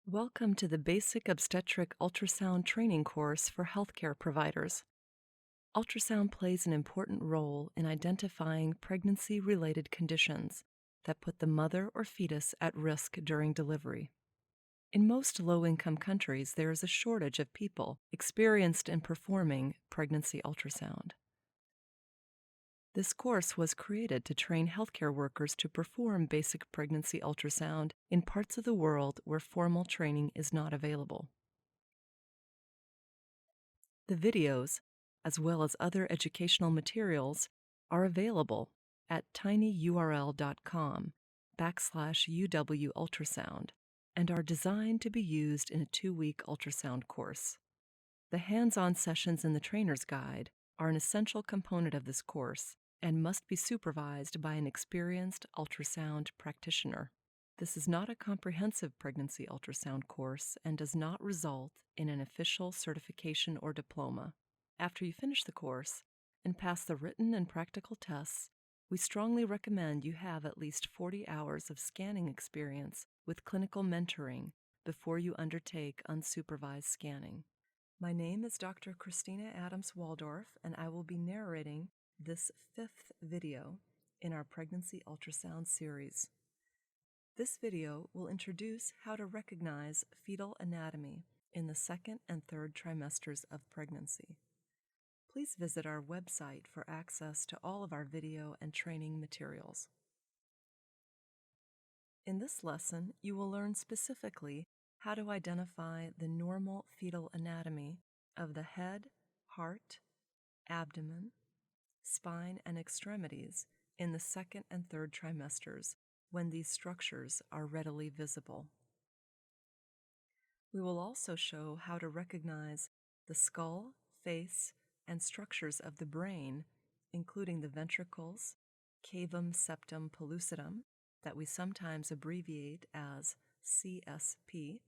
Welcome to the Basic Obstetric Ultrasound Training course for healthcare providers. Ultrasound plays an important role in identifying pregnancy-related conditions that put the mother or fetus at risk during delivery. In most low-income countries, there is a shortage of people experienced in performing pregnancy ultrasound. This course was created to train healthcare workers to perform basic pregnancy ultrasound in parts of the world where formal training is not available. The videos, as well as other educational materials, are available at tinyurl.com/UW ultrasound and are designed to be used in a 2-week ultrasound course. The hands-on sessions in the trainer's guide are an essential component of this course and must be supervised by an experienced ultrasound practitioner. This is not a comprehensive pregnancy ultrasound course and does not result in an official certification or diploma. After you finish the course and pass the written and practical tests, we strongly recommend you have at least 40 hours of scanning experience with clinical mentoring before you undertake unsupervised scanning. My name is Dr. Christina Adams-Waldorf, and I will be narrating this 5th video in our pregnancy ultrasound series. This video will introduce how to recognize fetal anatomy in the 2nd and 3rd trimesters of pregnancy. Please visit our website for access to all of our video and training materials. In this lesson, you will learn specifically how to identify the normal fetal anatomy of the head, heart, abdomen, spine, and extremities in the 2nd and 3rd trimesters when these structures are readily visible. We will also show how to recognize the skull, face, and structures of the brain, including the ventricles, cavum septum pellucidum, that we sometimes abbreviate as CSP,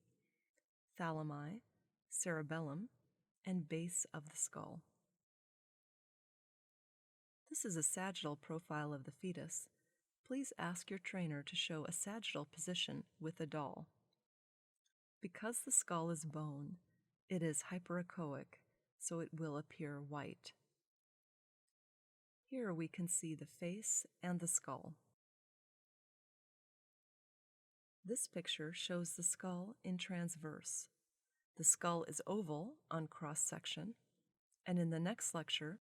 thalami, cerebellum, and base of the skull. This is a sagittal profile of the fetus. Please ask your trainer to show a sagittal position with a doll. Because the skull is bone, it is hyperechoic, so it will appear white. Here we can see the face and the skull. This picture shows the skull in transverse. The skull is oval on cross-section, and in the next lecture,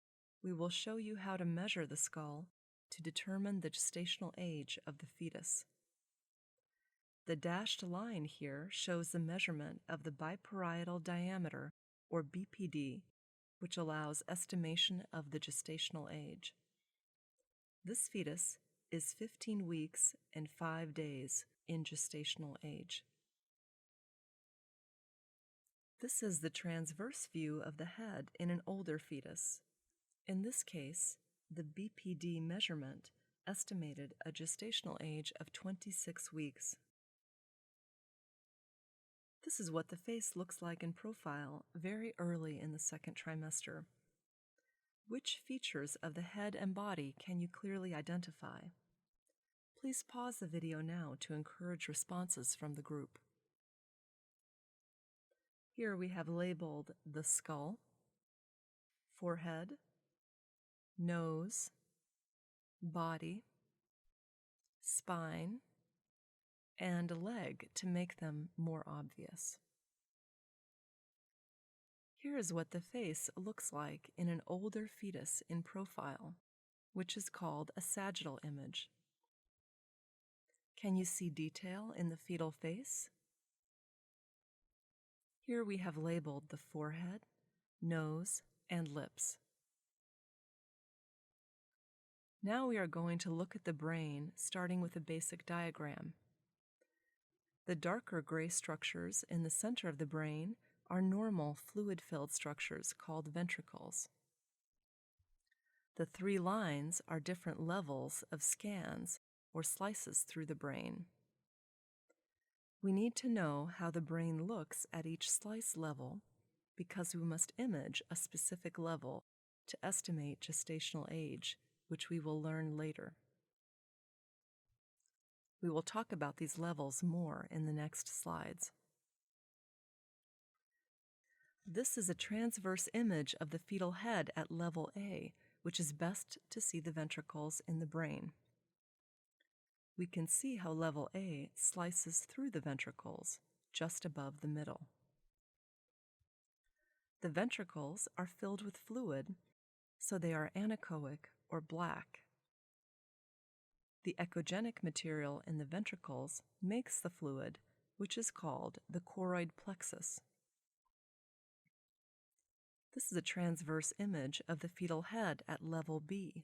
we will show you how to measure the skull to determine the gestational age of the fetus. The dashed line here shows the measurement of the biparietal diameter, or BPD, which allows estimation of the gestational age. This fetus is 15 weeks and 5 days in gestational age. This is the transverse view of the head in an older fetus. In this case, the BPD measurement estimated a gestational age of 26 weeks. This is what the face looks like in profile very early in the 2nd trimester. Which features of the head and body can you clearly identify? Please pause the video now to encourage responses from the group. Here we have labeled the skull, forehead, nose, body, spine, and leg to make them more obvious. Here is what the face looks like in an older fetus in profile, which is called a sagittal image. Can you see detail in the fetal face? Here we have labeled the forehead, nose, and lips. Now we are going to look at the brain, starting with a basic diagram. The darker gray structures in the center of the brain are normal fluid-filled structures called ventricles. The 3 lines are different levels of scans or slices through the brain. We need to know how the brain looks at each slice level because we must image a specific level to estimate gestational age, which we will learn later. We will talk about these levels more in the next slides. This is a transverse image of the fetal head at level A, which is best to see the ventricles in the brain. We can see how level A slices through the ventricles just above the middle. The ventricles are filled with fluid, so they are anechoic or black. The echogenic material in the ventricles makes the fluid, which is called the choroid plexus. This is a transverse image of the fetal head at level B.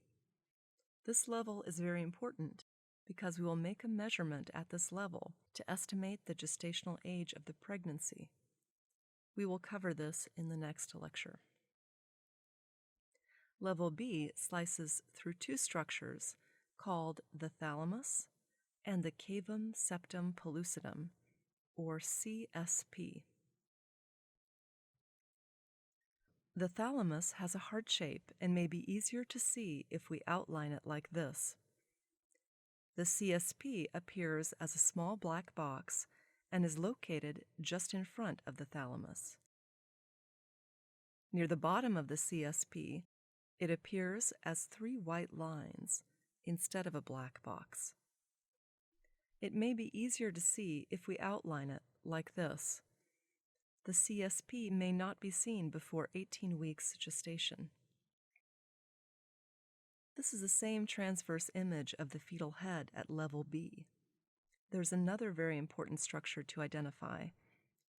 This level is very important because we will make a measurement at this level to estimate the gestational age of the pregnancy. We will cover this in the next lecture. Level B slices through two structures called the thalamus and the cavum septum pellucidum, or CSP. The thalamus has a heart shape and may be easier to see if we outline it like this. The CSP appears as a small black box and is located just in front of the thalamus. Near the bottom of the CSP, it appears as three white lines instead of a black box. It may be easier to see if we outline it like this. The CSP may not be seen before 18 weeks gestation. This is the same transverse image of the fetal head at level B. There's another very important structure to identify,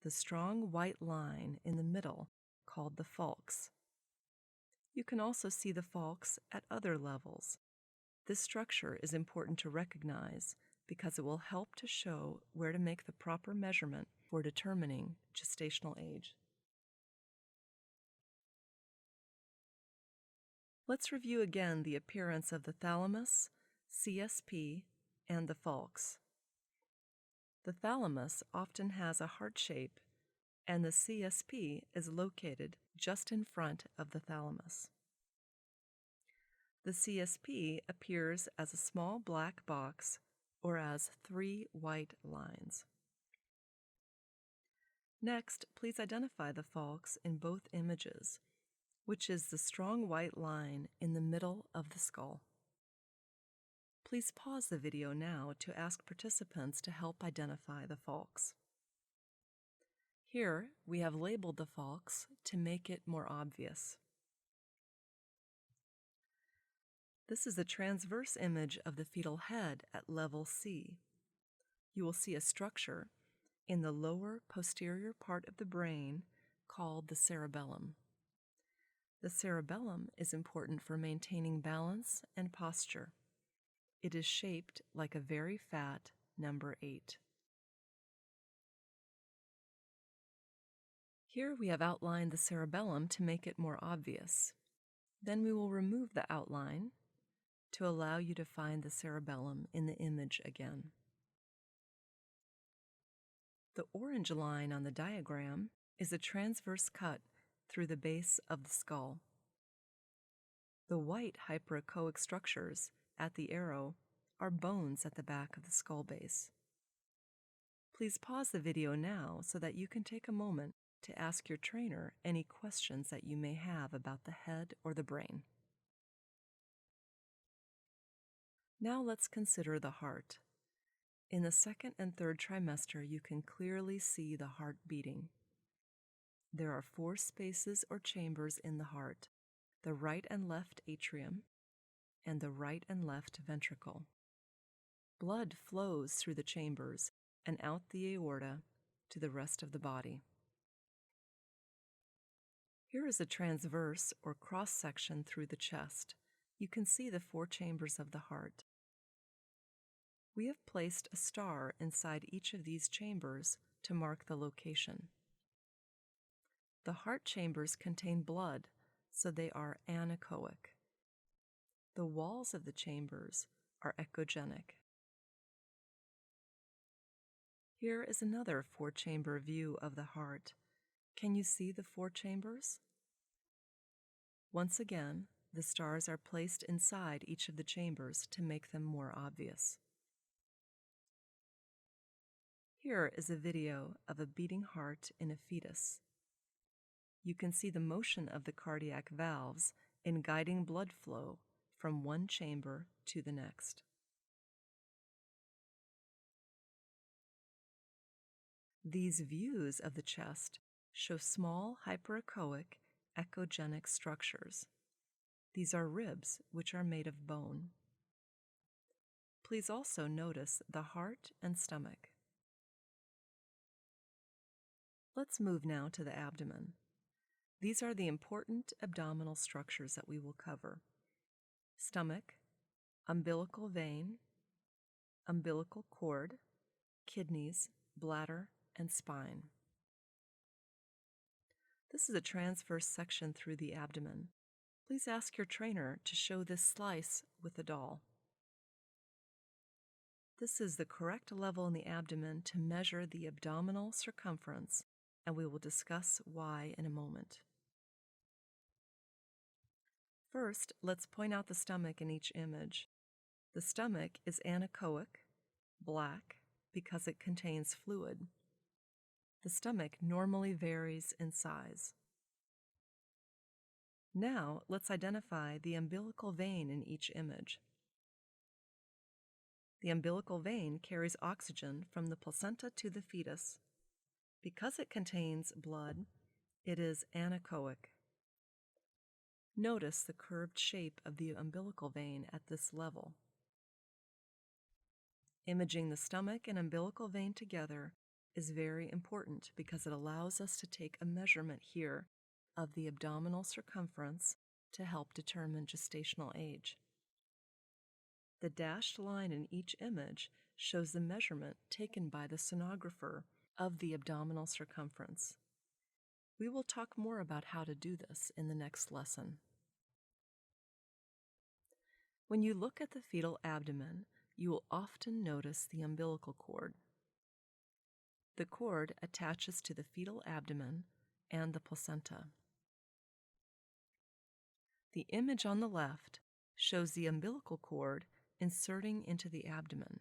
the strong white line in the middle called the falx. You can also see the falx at other levels. This structure is important to recognize because it will help to show where to make the proper measurement for determining gestational age. Let's review again the appearance of the thalamus, CSP, and the falx. The thalamus often has a heart shape, and the CSP is located just in front of the thalamus. The CSP appears as a small black box or as three white lines. Next, please identify the falx in both images, which is the strong white line in the middle of the skull. Please pause the video now to ask participants to help identify the falx. Here, we have labeled the falx to make it more obvious. This is a transverse image of the fetal head at level C. You will see a structure in the lower posterior part of the brain called the cerebellum. The cerebellum is important for maintaining balance and posture. It is shaped like a very fat number 8. Here we have outlined the cerebellum to make it more obvious. Then we will remove the outline to allow you to find the cerebellum in the image again. The orange line on the diagram is a transverse cut through the base of the skull. The white hyperechoic structures at the arrow are bones at the back of the skull base. Please pause the video now so that you can take a moment to ask your trainer any questions that you may have about the head or the brain. Now let's consider the heart. In the second and third trimester, you can clearly see the heart beating. There are 4 spaces or chambers in the heart, the right and left atrium, and the right and left ventricle. Blood flows through the chambers and out the aorta to the rest of the body. Here is a transverse or cross-section through the chest. You can see the 4 chambers of the heart. We have placed a star inside each of these chambers to mark the location. The heart chambers contain blood, so they are anechoic. The walls of the chambers are echogenic. Here is another 4-chamber view of the heart. Can you see the 4 chambers? Once again, the stars are placed inside each of the chambers to make them more obvious. Here is a video of a beating heart in a fetus. You can see the motion of the cardiac valves in guiding blood flow from one chamber to the next. These views of the chest show small hyperechoic echogenic structures. These are ribs, which are made of bone. Please also notice the heart and stomach. Let's move now to the abdomen. These are the important abdominal structures that we will cover: stomach, umbilical vein, umbilical cord, kidneys, bladder, and spine. This is a transverse section through the abdomen. Please ask your trainer to show this slice with a doll. This is the correct level in the abdomen to measure the abdominal circumference, and we will discuss why in a moment. First, let's point out the stomach in each image. The stomach is anechoic, black, because it contains fluid. The stomach normally varies in size. Now, let's identify the umbilical vein in each image. The umbilical vein carries oxygen from the placenta to the fetus. Because it contains blood, it is anechoic. Notice the curved shape of the umbilical vein at this level. Imaging the stomach and umbilical vein together is very important because it allows us to take a measurement here of the abdominal circumference to help determine gestational age. The dashed line in each image shows the measurement taken by the sonographer of the abdominal circumference. We will talk more about how to do this in the next lesson. When you look at the fetal abdomen, you will often notice the umbilical cord. The cord attaches to the fetal abdomen and the placenta. The image on the left shows the umbilical cord inserting into the abdomen.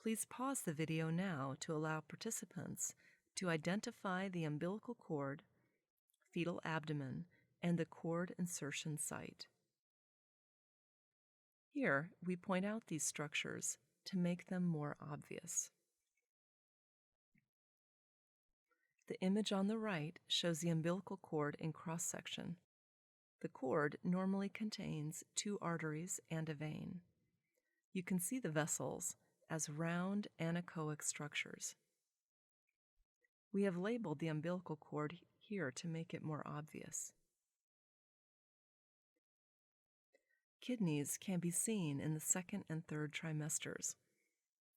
Please pause the video now to allow participants to identify the umbilical cord, fetal abdomen, and the cord insertion site. Here, we point out these structures to make them more obvious. The image on the right shows the umbilical cord in cross-section. The cord normally contains 2 arteries and a vein. You can see the vessels as round anechoic structures. We have labeled the umbilical cord here to make it more obvious. Kidneys can be seen in the 2nd and 3rd trimesters.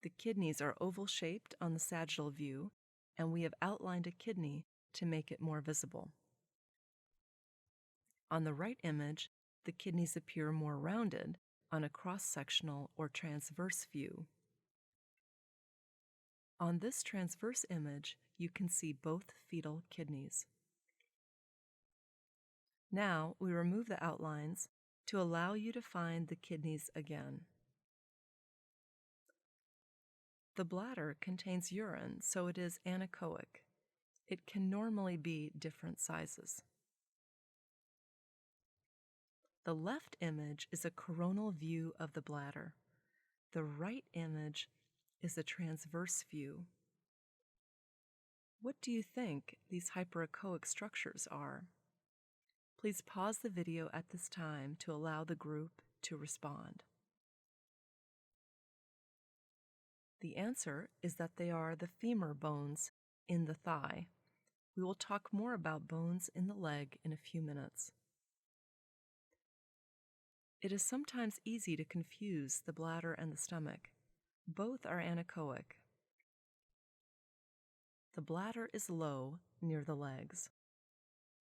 The kidneys are oval-shaped on the sagittal view, and we have outlined a kidney to make it more visible. On the right image, the kidneys appear more rounded on a cross-sectional or transverse view. On this transverse image, you can see both fetal kidneys. Now, we remove the outlines to allow you to find the kidneys again. The bladder contains urine, so it is anechoic. It can normally be different sizes. The left image is a coronal view of the bladder. The right image is a transverse view. What do you think these hyperechoic structures are? Please pause the video at this time to allow the group to respond. The answer is that they are the femur bones in the thigh. We will talk more about bones in the leg in a few minutes. It is sometimes easy to confuse the bladder and the stomach. Both are anechoic. The bladder is low near the legs.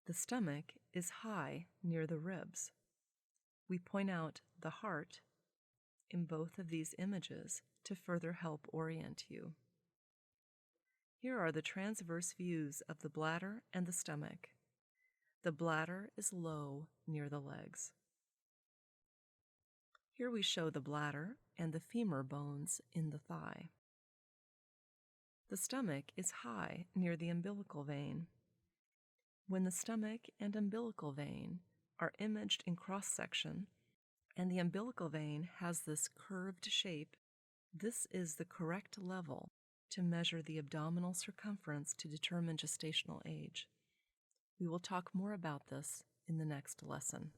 The stomach is high near the ribs. We point out the heart in both of these images to further help orient you. Here are the transverse views of the bladder and the stomach. The bladder is low near the legs. Here we show the bladder and the femur bones in the thigh. The stomach is high near the umbilical vein. When the stomach and umbilical vein are imaged in cross-section, and the umbilical vein has this curved shape, this is the correct level to measure the abdominal circumference to determine gestational age. We will talk more about this in the next lesson.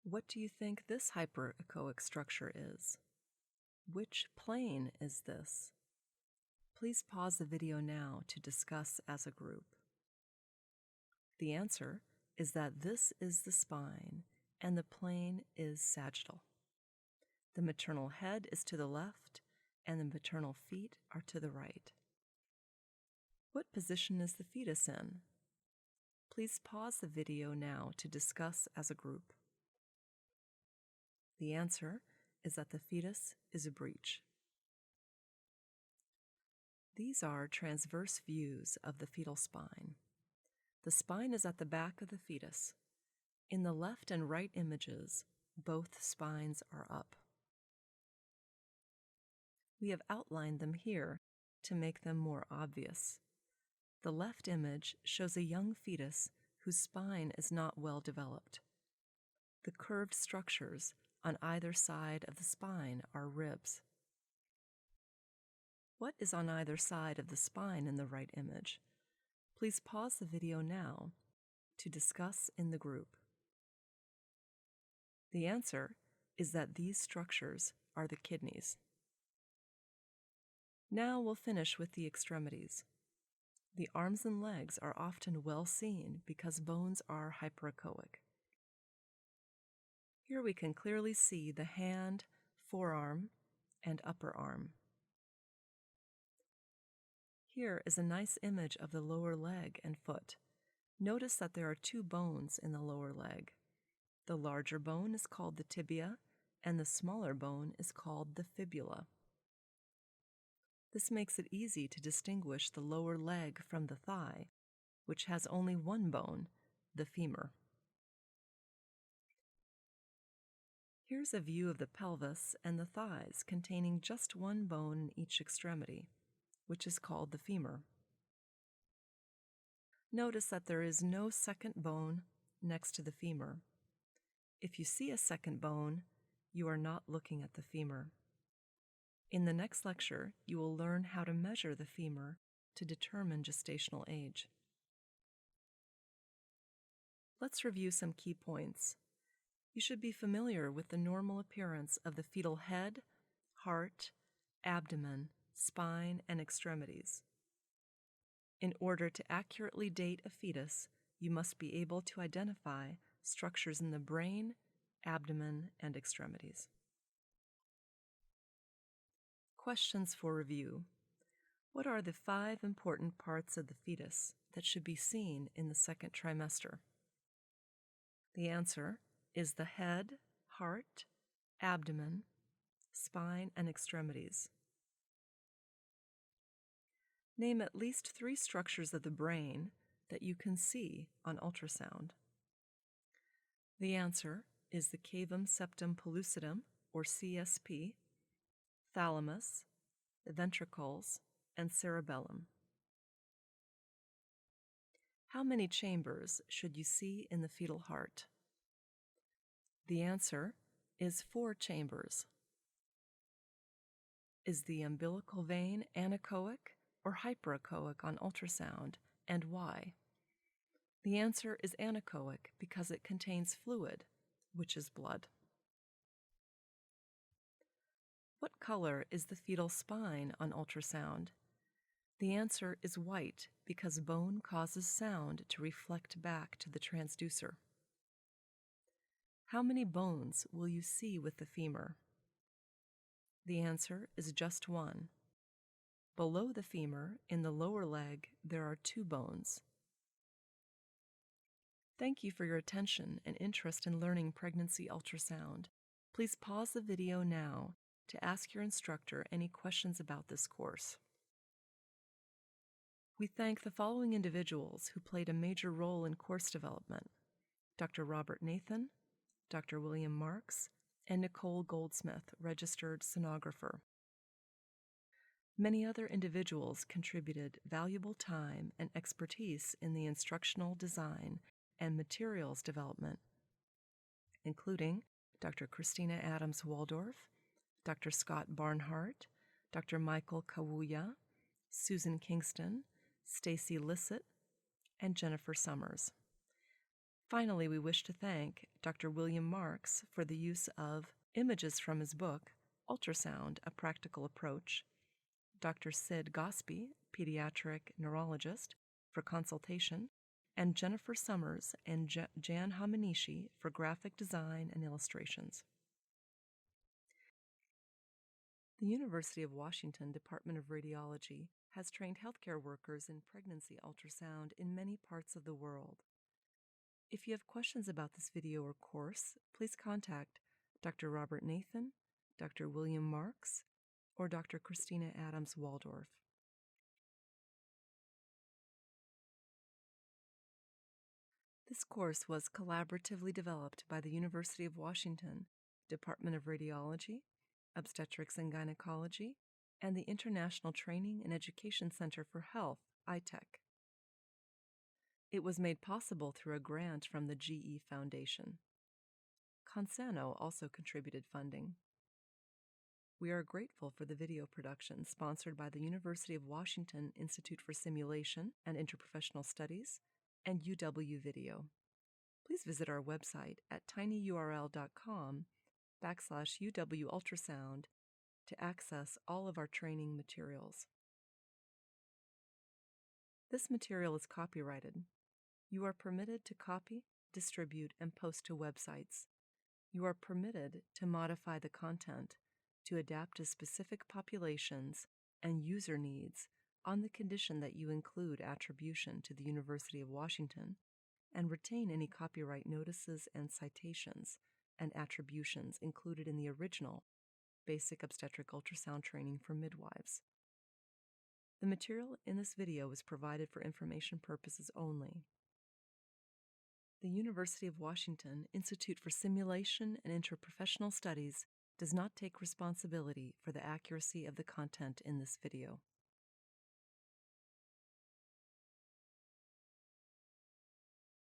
What do you think this hyperechoic structure is? Which plane is this? Please pause the video now to discuss as a group. The answer is that this is the spine and the plane is sagittal. The maternal head is to the left and the maternal feet are to the right. What position is the fetus in? Please pause the video now to discuss as a group. The answer is that the fetus is a breech. These are transverse views of the fetal spine. The spine is at the back of the fetus. In the left and right images, both spines are up. We have outlined them here to make them more obvious. The left image shows a young fetus whose spine is not well developed. The curved structures on either side of the spine are ribs. What is on either side of the spine in the right image? Please pause the video now to discuss in the group. The answer is that these structures are the kidneys. Now we'll finish with the extremities. The arms and legs are often well seen because bones are hyperechoic. Here we can clearly see the hand, forearm, and upper arm. Here is a nice image of the lower leg and foot. Notice that there are two bones in the lower leg. The larger bone is called the tibia, and the smaller bone is called the fibula. This makes it easy to distinguish the lower leg from the thigh, which has only one bone, the femur. Here's a view of the pelvis and the thighs containing just one bone in each extremity, which is called the femur. Notice that there is no second bone next to the femur. If you see a second bone, you are not looking at the femur. In the next lecture, you will learn how to measure the femur to determine gestational age. Let's review some key points. You should be familiar with the normal appearance of the fetal head, heart, abdomen, spine, and extremities. In order to accurately date a fetus, you must be able to identify structures in the brain, abdomen, and extremities. Questions for review. What are the 5 important parts of the fetus that should be seen in the second trimester? The answer is the head, heart, abdomen, spine, and extremities. Name at least 3 structures of the brain that you can see on ultrasound. The answer is the cavum septum pellucidum, or CSP, thalamus, ventricles, and cerebellum. How many chambers should you see in the fetal heart? The answer is 4 chambers. Is the umbilical vein anechoic or hyperechoic on ultrasound, and why? The answer is anechoic because it contains fluid, which is blood. What color is the fetal spine on ultrasound? The answer is white because bone causes sound to reflect back to the transducer. How many bones will you see with the femur? The answer is just 1. Below the femur, in the lower leg, there are 2 bones. Thank you for your attention and interest in learning pregnancy ultrasound. Please pause the video now to ask your instructor any questions about this course. We thank the following individuals who played a major role in course development: Dr. Robert Nathan, Dr. William Marks, and Nicole Goldsmith, registered sonographer. Many other individuals contributed valuable time and expertise in the instructional design and materials development, including Dr. Christina Adams Waldorf, Dr. Scott Barnhart, Dr. Michael Kawuya, Susan Kingston, Stacy Lissett, and Jennifer Summers. Finally, we wish to thank Dr. William Marks for the use of images from his book, Ultrasound, A Practical Approach, Dr. Sid Gospi, pediatric neurologist, for consultation, and Jennifer Summers and Jan Hamanishi for graphic design and illustrations. The University of Washington Department of Radiology has trained healthcare workers in pregnancy ultrasound in many parts of the world. If you have questions about this video or course, please contact Dr. Robert Nathan, Dr. William Marks, or Dr. Christina Adams Waldorf. This course was collaboratively developed by the University of Washington Department of Radiology, Obstetrics and Gynecology, and the International Training and Education Center for Health, ITEC. It was made possible through a grant from the GE Foundation. Consano also contributed funding. We are grateful for the video production sponsored by the University of Washington Institute for Simulation and Interprofessional Studies and UW Video. Please visit our website at tinyurl.com/UW Ultrasound to access all of our training materials. This material is copyrighted. You are permitted to copy, distribute, and post to websites. You are permitted to modify the content to adapt to specific populations and user needs on the condition that you include attribution to the University of Washington and retain any copyright notices and citations and attributions included in the original Basic Obstetric Ultrasound Training for Midwives. The material in this video is provided for information purposes only. The University of Washington Institute for Simulation and Interprofessional Studies does not take responsibility for the accuracy of the content in this video.